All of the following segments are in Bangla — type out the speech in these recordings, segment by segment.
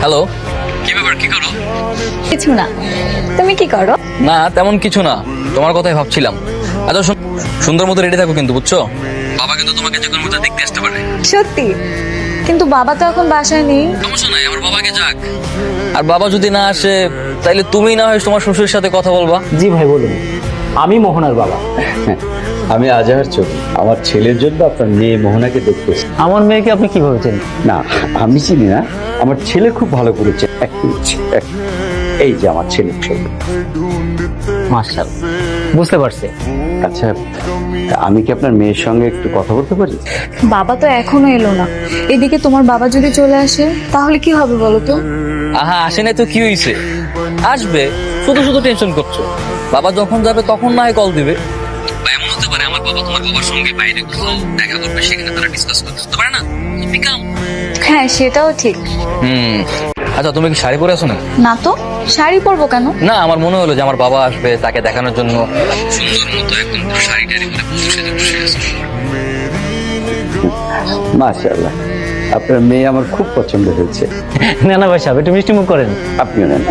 হ্যালো, কি ব্যাপার, কি করো? কিছু না, তুমি কি করো? না তেমন কিছু না, তোমার কথাই ভাবছিলাম। আচ্ছা সুন্দর মতো রেডি থাকো কিন্তু, বুঝছো? বাবা কিন্তু তোমাকে যে কোনো মতো দেখতে আসতে পারে। সত্যি? কিন্তু বাবা তো এখন বাসায় নেই। সমস্যা নাই, আমার বাবাকে যাক। আর বাবা যদি না আসে তাইলে তুমি না হয় তোমার শ্বশুরের সাথে কথা বলবা। জি ভাই বলুন, আমি মোহনার বাবা। আমি আজহার ছবি, আমার ছেলের জন্য আপনার মেয়ে মোহনাকে দেখতে এসেছি। আমার মেয়েকে আপনি কিভাবে চেনেন? না, আমি চিনি না, আমার ছেলে খুব ভালো করেছে। এই যে আমার ছেলের ছবি। মাশাআল্লাহ, বুঝতে পারছি। আচ্ছা, আমি কি আপনার মেয়ের সঙ্গে একটু কথা বলতে পারি? বাবা তো এখনো এলো না। এদিকে তোমার বাবা যদি চলে আসে তাহলে কি হবে বলো তো? আহা, আসে নাই তো কি হয়েছে, আসবে। শুধু শুধু টেনশন করছো। বাবা যখন যাবে তখন না হয় কল দিবে। বা এমন হতে পারে আমার বাবা তোমার বাবার সঙ্গে বাইরে কোথাও দেখা করবে, সেখানে তারা ডিসকাস করতে পারে না। হ্যাঁ, সেটাও ঠিক। আচ্ছা, তুমি কি শাড়ি পরে আছো না? না তো, শাড়ি পরবো কেন? না, আমার মনে হলো যে আমার বাবা আসবে, তাকে দেখানোর জন্য সুন্দর মতো একদম পুরো শাড়ি টাড়ি পরে বসে আছে। মাশাআল্লাহ, আপনার মেয়ে আমার খুব পছন্দ হয়েছে। না না ভাই সাহেব, একটু মিষ্টি মুখ করেন। আপনিও নেন।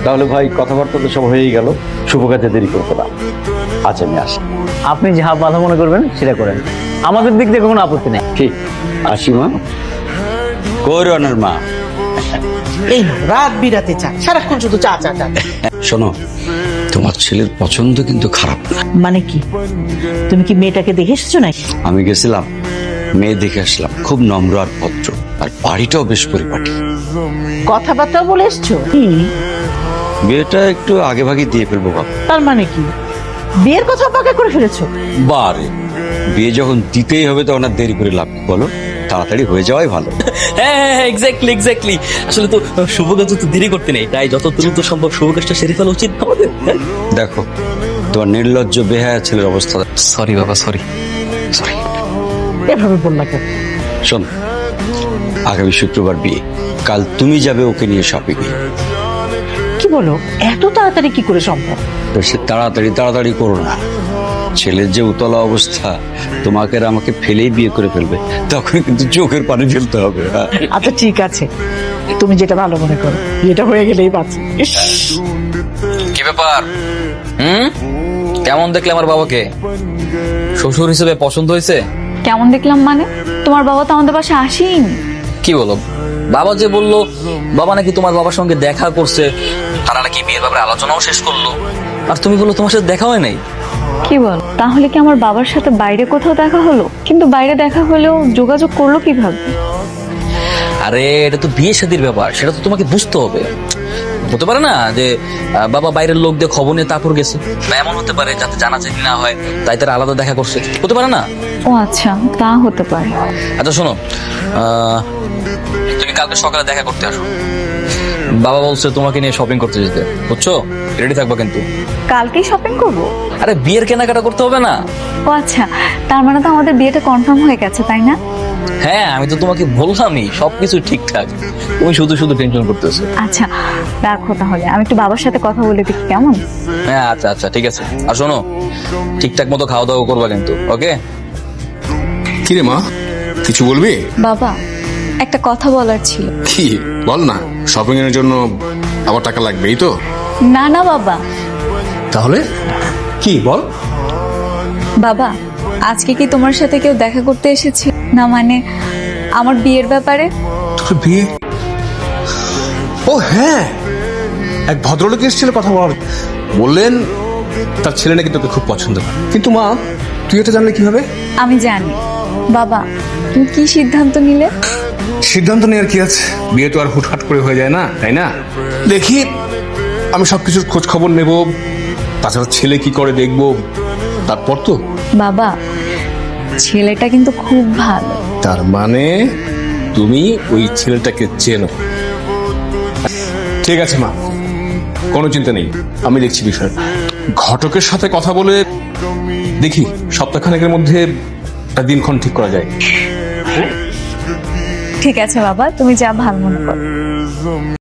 তাহলে ভাই, কথাবার্তা তো সব হয়েই গেল, শুভ কাজে দেরি করতে না। আজ আমি আসি। আপনি যা ভালো মনে করবেন সেটা করেন, আমাদের দিক থেকে কোনো আপত্তি নেই। ঠিক, আসি মা। কই রনের মা? এই রাত বিরাতে চা, সারাক্ষণ শুধু চা চা চা। শোনো, তোমার ছেলের পছন্দ কিন্তু খারাপ না। মানে কি? তুমি কি মেয়েটাকে দেখে এসেছো নাকি? আমি গেছিলাম, মেয়ে দেখে আসলাম, খুব নম্র আর ভদ্র, আর বাড়িটাও বেশ পরিপাটি। কথাবার্তা বলে এসছো? কি বিয়েটা একটু আগে ভাগে দিয়ে ফেলবো বাবা। তার মানে কি বিয়ের কথা পাকা করে ফেলেছো? বারে, বিয়ে যখন দিতেই হবে তখন আর দেরি করে লাভ নেই, বলো? তাড়াতাড়ি হয়ে যাওয়াই ভালো। হ্যাঁ, এক্স্যাক্টলি। আসলে তো শুভ কাজ তো দেরি করতে নেই, তাই যত দ্রুত সম্ভব শুভ কাজটা সেরে ফেলা উচিত আমাদের। দেখো, তোমার নির্লজ্জ বেহায়া ছেলের অবস্থা। সরি বাবা, সরি। এভাবে বললা কেন? শোন, আগামী শুক্রবার বিয়ে, কাল তুমি যাবে ওকে নিয়ে শপিং এ। কি বলো, এত তাড়াতাড়ি কি করে সম্ভব? তো সে তাড়াতাড়ি করো না, ছেলের যে উতলা অবস্থা, তোমাকে আর আমাকে ফেলেই বিয়ে করে ফেলবে, তখন কিন্তু চোখের পানি ফেলতে হবে। আচ্ছা ঠিক আছে, তুমি যেটা ভালো মনে করো, এটা হয়ে গেলেই বাঁচি। কি ব্যাপার? কেমন দেখলে আমার বাবাকে? শ্বশুর হিসেবে পছন্দ হয়েছে? কেমন দেখলাম মানে? তোমার বাবা তো আমাদের বাসায় আসেনি। কি বলো? বাবা যে বললো বাবা নাকি তোমার বাবার সঙ্গে দেখা করছে, তারা নাকি বিয়ের ব্যাপারে আলোচনাও শেষ করলো, আর তুমি বললো তোমার সাথে দেখা হয় নাই। কি বল? তাহলে কি আমার বাবার সাথে বাইরে কোথাও দেখা হলো? কিন্তু বাইরে দেখা হলেও যোগাযোগ করলো কিভাবে? আরে এটা তো বিয়ে শাদীর ব্যাপার, সেটা তো তোমাকে বুঝতে হবে। হতে পারে না যে বাবা বাইরের লোক দিয়ে খবর নিয়ে তারপর গেছে, বা এমন হতে পারে যাতে জানাজানি না হয় তাই তারা আলাদা দেখা করছে, হতে পারে না? ও আচ্ছা, তা হতে পারে। আচ্ছা শোনো, তুমি কালকে সকালে দেখা করতে আসো। বাবা বলছে তোমাকে নিয়ে শপিং করতে যেতে, বুঝছো? রেডি থাকবা কিন্তু। কালকেই শপিং করবো? আরে বিয়ের কেনাকাটা করতে হবে না? ও আচ্ছা, তার মানে তো আমাদের বিয়েটা কনফার্ম হয়ে গেছে, তাই না? হ্যাঁ, আমি তো তোমাকে বললামই সবকিছু ঠিকঠাক, তুমি শুধু শুধু টেনশন করতেছো। আচ্ছা রাখো, তাহলে আমি একটু বাবার সাথে কথা বলে দেখি কেমন। হ্যাঁ আচ্ছা ঠিক আছে। আর শোনো, ঠিকঠাক মতো খাওয়া দাওয়া করবা কিন্তু, ওকে? কিরে মা, কিছু বলবি? বাবা, একটা কথা বলার ছিল। কি বল না, শপিং এর জন্য আবার টাকা লাগবে, এই তো? না না বাবা। তাহলে কি বল? বাবা, আজকে কি তোমার সাথে কেউ দেখা করতে এসেছে? না মানে আমার বিয়ের ব্যাপারে। তোর বিয়ে? ও হ্যাঁ, এক ভদ্রলোক এসেছিল কথা বলার, বললেন তার ছেলে নাকি তোকে খুব পছন্দ করে। কিন্তু মা, তুই এটা জানলে কিভাবে? আমি জানি। বাবা, তুমি কি সিদ্ধান্ত নিলে? সিদ্ধান্ত নেওয়ার কি আছে, বিয়ে তো আর হুটহাট করে হয়ে যায় না, তাই না? দেখি, আমি সবকিছুর খোঁজ খবর নেব, তাছাড়া ছেলে কি করে দেখবো, তারপর তো। বাবা, ছেলেটা কিন্তু খুব ভালো। তার মানে তুমি ওই ছেলেটাকে চেনো? ঠিক আছে মা, কোনো চিন্তা নেই, আমি দেখছি বিষয়। ঘটকের সাথে কথা বলে দেখি সপ্তাহখানেকের মধ্যে একটা দিনক্ষণ ঠিক করা যায়। ঠিক আছে বাবা, তুমি যা ভালো মনে করো।